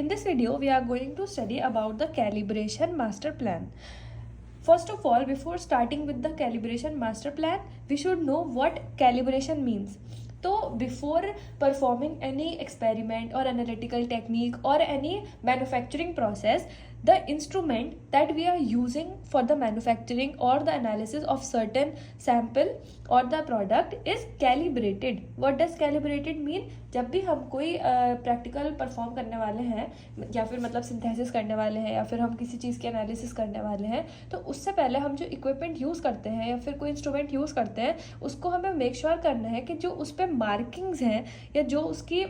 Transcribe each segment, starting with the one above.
In this video, we are going to study about the calibration master plan. First of all, before starting with the calibration master plan, we should know what calibration means. So before performing any experiment or analytical technique or any manufacturing process, the instrument that we are using for the manufacturing or the analysis of certain sample or the product is calibrated. What does calibrated mean? जब भी हम कोई practical perform करने वाले हैं या फिर मतलब सिंथेसिस करने वाले हैं या फिर हम किसी चीज़ की एनालिसिस करने वाले हैं, तो उससे पहले हम जो इक्विपमेंट यूज़ करते हैं या फिर कोई इंस्ट्रूमेंट यूज़ करते हैं, उसको हमें मेक श्योर करना है कि जो उस पर मार्किंग्स हैं या जो उसकी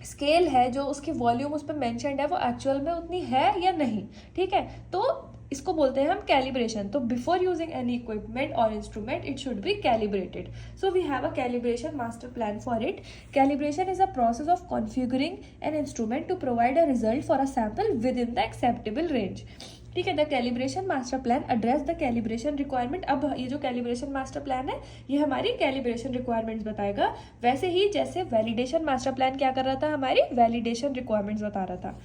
स्केल है, जो उसकी वॉल्यूम उस पर मैंशनड है, वो एक्चुअल में उतनी है या नहीं. ठीक है, तो इसको बोलते हैं हम कैलिब्रेशन. तो बिफोर यूजिंग एनी इक्विपमेंट और instrument it should be calibrated. So we have a calibration master plan for it. Calibration is a process of configuring an instrument to provide a result for a sample within the acceptable range. ठीक है, the calibration master plan address the calibration requirement. अब ये जो calibration master plan है ये हमारी calibration requirements बताएगा, वैसे ही जैसे वैलिडेशन मास्टर प्लान क्या कर रहा था, हमारी वैलिडेशन रिक्वायरमेंट्स बता रहा था.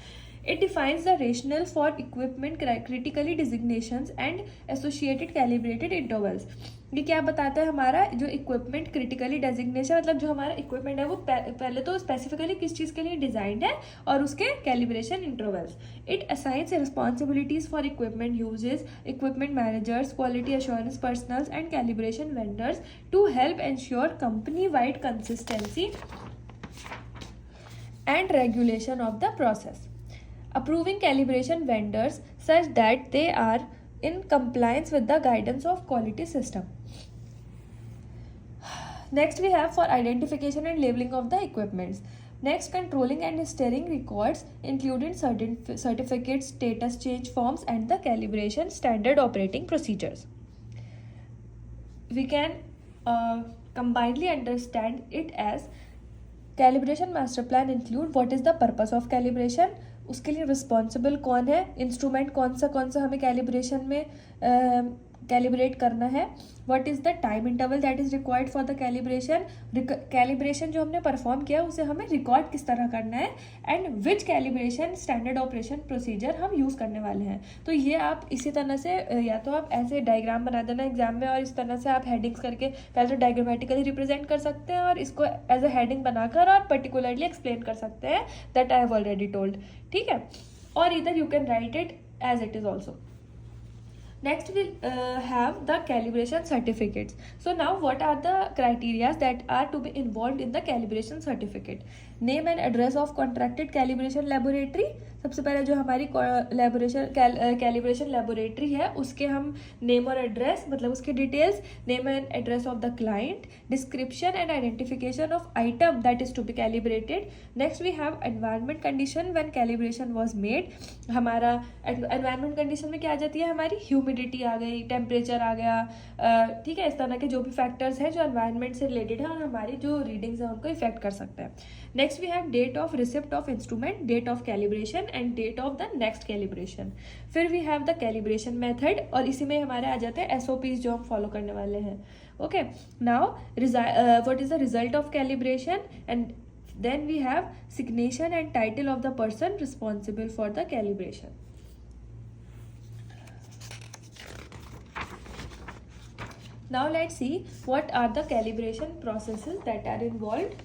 It defines the rationale for equipment critically designations and associated calibrated intervals. ये क्या बताता है, हमारा जो इक्विपमेंट क्रिटिकली डेजिग्नेशन मतलब जो हमारा इक्विपमेंट है वो पहले तो स्पेसिफिकली किस चीज़ के लिए डिजाइंड है और उसके calibration intervals. It assigns responsibilities for equipment uses, equipment managers, quality assurance personnels and calibration vendors to help ensure company wide consistency and regulation of the process. Approving calibration vendors such that they are in compliance with the guidance of quality system. Next we have for identification and labeling of the equipments. Next, controlling and steering records including certain certificates, status change forms and the calibration standard operating procedures. We can combinedly understand it as calibration master plan include what is the purpose of calibration, उसके लिए responsible कौन है, instrument कौन सा हमें calibration में calibrate करना है, what is the time interval that is required for the calibration, calibration जो हमने परफॉर्म किया उसे हमें रिकॉर्ड किस तरह करना है, and which calibration standard operation procedure हम यूज़ करने वाले हैं. तो ये आप इसी तरह से या तो आप ऐसे डायग्राम बना देना एग्जाम में और इस तरह से आप हेडिंग्स करके पहले तो डायग्रामेटिकली रिप्रेजेंट कर सकते हैं और इसको एज अ हेडिंग बनाकर और पर्टिकुलरली एक्सप्लेन कर सकते हैं, that I have already told. ठीक है, और इधर you can write it as it is also. Next we'll have the calibration certificates. So now what are the criteria that are to be involved in the calibration certificate? Name and address of contracted calibration laboratory. सबसे पहले जो हमारी calibration laboratory है उसके हम name और address मतलब उसके details, name and address of the client, description and identification of item that is to be calibrated. Next we have environment condition when calibration was made. हमारा एनवायरनमेंट कंडीशन में क्या आ जाती है, हमारी ह्यूमिडिटी आ गई, टेम्परेचर आ गया, ठीक है, इस तरह के जो भी फैक्टर्स हैं जो एनवायरनमेंट से रिलेटेड है और हमारी जो रीडिंग्स हैं उनको इफेक्ट कर सकते हैं. Next we have date of receipt of instrument, date of calibration and date of the next calibration. फिर we have the calibration method और इसी में हमारे आ जाते हैं SOPs जो हम फॉलो करने वाले हैं. Okay, now what is the result of calibration and then we have signation and title of the person responsible for the calibration. Now let's see what are the calibration processes that are involved.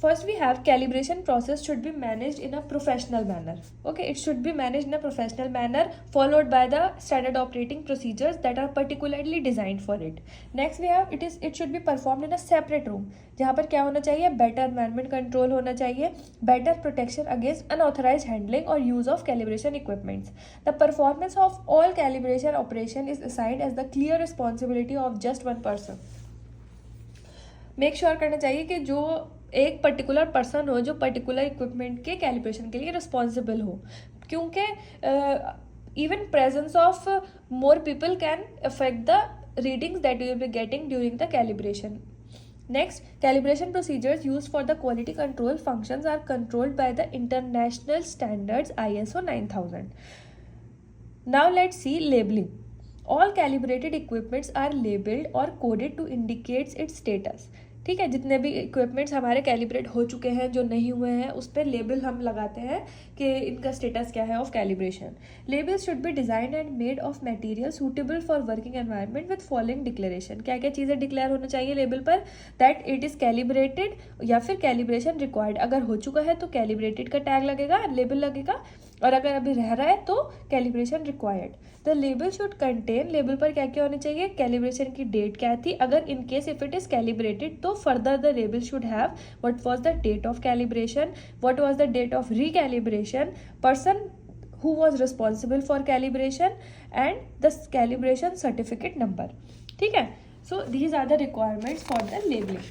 First we have calibration process should be managed in a professional manner. Okay, it should be managed in a professional manner followed by the standard operating procedures that are particularly designed for it. Next we have it should be performed in a separate room. जहाँ पर क्या होना चाहिए, better environment control होना चाहिए, better protection against unauthorized handling or use of calibration equipments. The performance of all calibration operation is assigned as the clear responsibility of just one person. Make sure करना चाहिए कि जो एक particular person हो जो particular equipment के calibration के लिए रिस्पॉन्सिबल हो, क्योंकि even presence of more people can affect the readings that you will be getting during the calibration. Next, calibration procedures used for the quality control functions are controlled by the international standards ISO 9000. Now let's see labeling. All calibrated equipments are labeled or coded to indicate its status. ठीक है, जितने भी equipments हमारे calibrate हो चुके हैं, जो नहीं हुए हैं, उस पर लेबल हम लगाते हैं कि इनका स्टेटस क्या है of calibration. Labels should be designed and made of material suitable for working environment with following declaration. क्या क्या चीज़ें डिक्लेयर होना चाहिए लेबल पर? दैट इट इज़ कैलिब्रेटेड या फिर कैलिब्रेशन रिक्वायर्ड. अगर हो चुका है तो कैलिब्रेटेड का टैग लगेगा, लेबल लगेगा, और अगर अभी रह रहा है तो calibration required. The label should contain, label पर क्या क्या होने चाहिए? कैलिब्रेशन की डेट क्या थी, अगर in case if it is calibrated तो further the label should have what was the date of calibration, what was the date of recalibration, person who was responsible for calibration, and the calibration certificate number. ठीक है, so these are the requirements for the labeling.